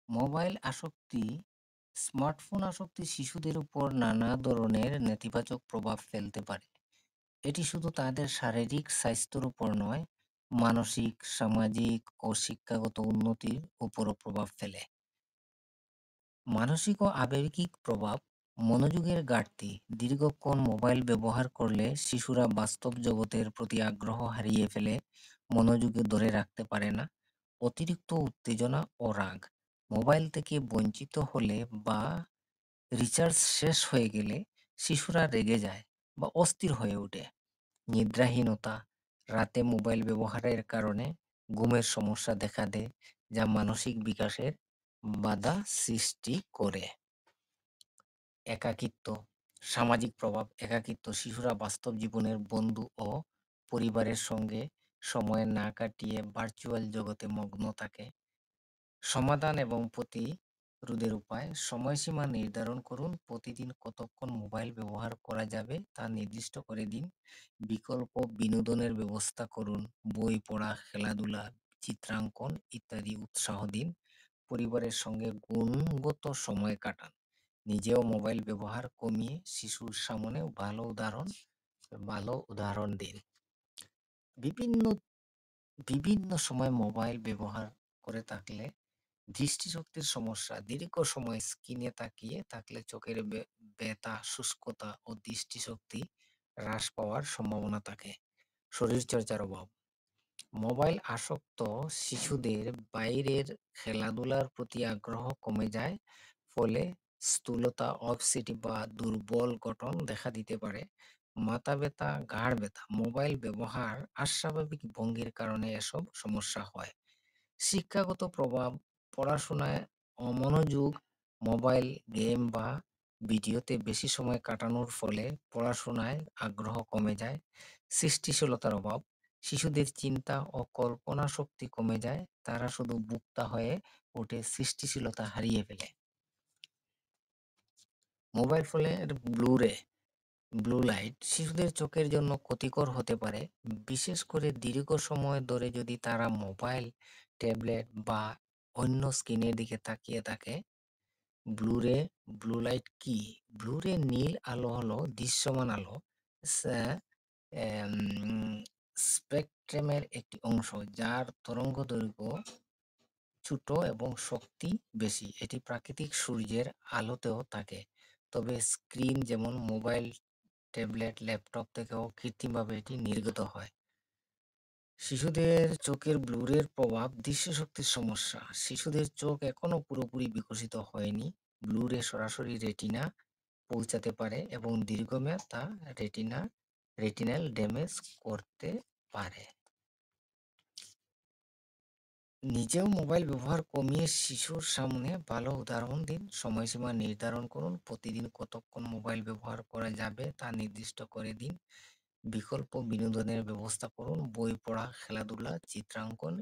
Mobile আসক্তি, smartphone আসক্তি শিশুদের উপর নানা ধরনের নেতিবাচক প্রভাব ফেলতে পারে। এটি শুধু তাদের শারীরিক স্বাস্থ্যের উপর নয়, মানসিক, সামাজিক ও শিক্ষাগত উন্নতির উপরও প্রভাব ফেলে। মানসিক ও আবেগিক প্রভাব, মনোযোগের ঘাটতি, দীর্ঘক্ষণ মোবাইল ব্যবহার করলে শিশুরা বাস্তব জগতের প্রতি আগ্রহ হারিয়ে ফেলে, মনোযোগে ধরে রাখতে পারে না। অতিরিক্ত উত্তেজনা ও রাগ, মোবাইল থেকে বঞ্চিত হলে বা রিচার্জ শেষ হয়ে গেলে শিশুরা রেগে যায় বা অস্থির হয়ে ওঠে। নিদ্রাহীনতা, রাতে মোবাইল ব্যবহারের কারণে ঘুমের সমস্যা দেখা দেয়, যা মানসিক বিকাশের বাধা সৃষ্টি করে। একাকিত্ব, সামাজিক প্রভাব, একাকিত্ব, শিশুরা বাস্তব জীবনের বন্ধু ও পরিবারের সঙ্গে সময় না কাটিয়ে ভার্চুয়াল জগতে মগ্ন থাকে। সমাধান এবং প্রতিরোধের উপায়, সময়সীমা নির্ধারণ করুন, প্রতিদিন কতক্ষণ মোবাইল ব্যবহার করা যাবে তা নির্দিষ্ট করে দিন। বিকল্প বিনোদনের ব্যবস্থা করুন, বই পড়া, খেলাধুলা, চিত্রাঙ্কন ইত্যাদি উৎসাহ দিন। পরিবারের সঙ্গে গুণগত সময় কাটান, নিজেও মোবাইল ব্যবহার কমিয়ে শিশুর সামনে ভালো উদাহরণ দিন। বিভিন্ন বিভিন্ন সময় মোবাইল ব্যবহার করে থাকলে দৃষ্টিশক্তির সমস্যা, দীর্ঘ সময় স্ক্রিনে তাকিয়ে থাকলে চোখের ব্যথা, শুষ্কতা ও দৃষ্টিশক্তি হ্রাস পাওয়ার সম্ভাবনা থাকে। শরীরচর্চার অভাব, মোবাইল আসক্ত শিশুদের বাইরের খেলাধুলার প্রতি আগ্রহ কমে যায়, ফলে স্থূলতা, অবসিটি বা দুর্বল গঠন দেখা দিতে পারে। মাথা ব্যথা, ঘাড় ব্যথা, মোবাইল ব্যবহার অস্বাভাবিক ভঙ্গির কারণে এসব সমস্যা হয়। শিক্ষাগত প্রভাব, পড়াশোনায় অমনোযোগ, মোবাইল গেম বা ভিডিওতে বেশি সময় কাটানোর ফলে পড়াশোনায় আগ্রহ কমে যায়। সৃষ্টিশীলতার অভাব, শিশুদের চিন্তা ও কল্পনা শক্তি কমে যায়, তারা শুধু ভোক্তা হয়ে ওঠে, সৃষ্টিশীলতা হারিয়ে ফেলে। মোবাইল ফোনের ব্লু লাইট শিশুদের চোখের জন্য ক্ষতিকর হতে পারে, বিশেষ করে দীর্ঘ সময় ধরে যদি তারা মোবাইল, ট্যাবলেট বা অন্য স্ক্রিনের দিকে তাকিয়ে থাকে। ব্লুরে ব্লু লাইট কি? ব্লুরে নীল আলো হলো দৃশ্যমান আলো স্পেকট্রামের একটি অংশ, যার তরঙ্গদৈর্ঘ্য ছোট এবং শক্তি বেশি। এটি প্রাকৃতিক সূর্যের আলোতেও থাকে, তবে স্ক্রিন যেমন মোবাইল, ট্যাবলেট, ল্যাপটপ থেকেও কৃত্রিমভাবে এটি নির্গত হয়। শিশুদের চোখের ব্লুরের প্রভাব, দৃষ্টিশক্তির সমস্যা, শিশুদের চোখ এখনো পুরোপুরি বিকশিত হয়নি। ব্লুরে সরাসরি রেটিনা পৌঁছাতে পারে এবং দীর্ঘমেয়াদ তা রেটিনাল ড্যামেজ করতে পারে। নিজেও মোবাইল ব্যবহার কমিয়ে শিশুর সামনে ভালো উদাহরণ দিন। সময়সীমা নির্ধারণ করুন, প্রতিদিন কতক্ষণ মোবাইল ব্যবহার করা যাবে তা নির্দিষ্ট করে দিন। বিকল্প বিনোদনের ব্যবস্থা করুন, বই পড়া, খেলাধুলা, চিত্রাঙ্কন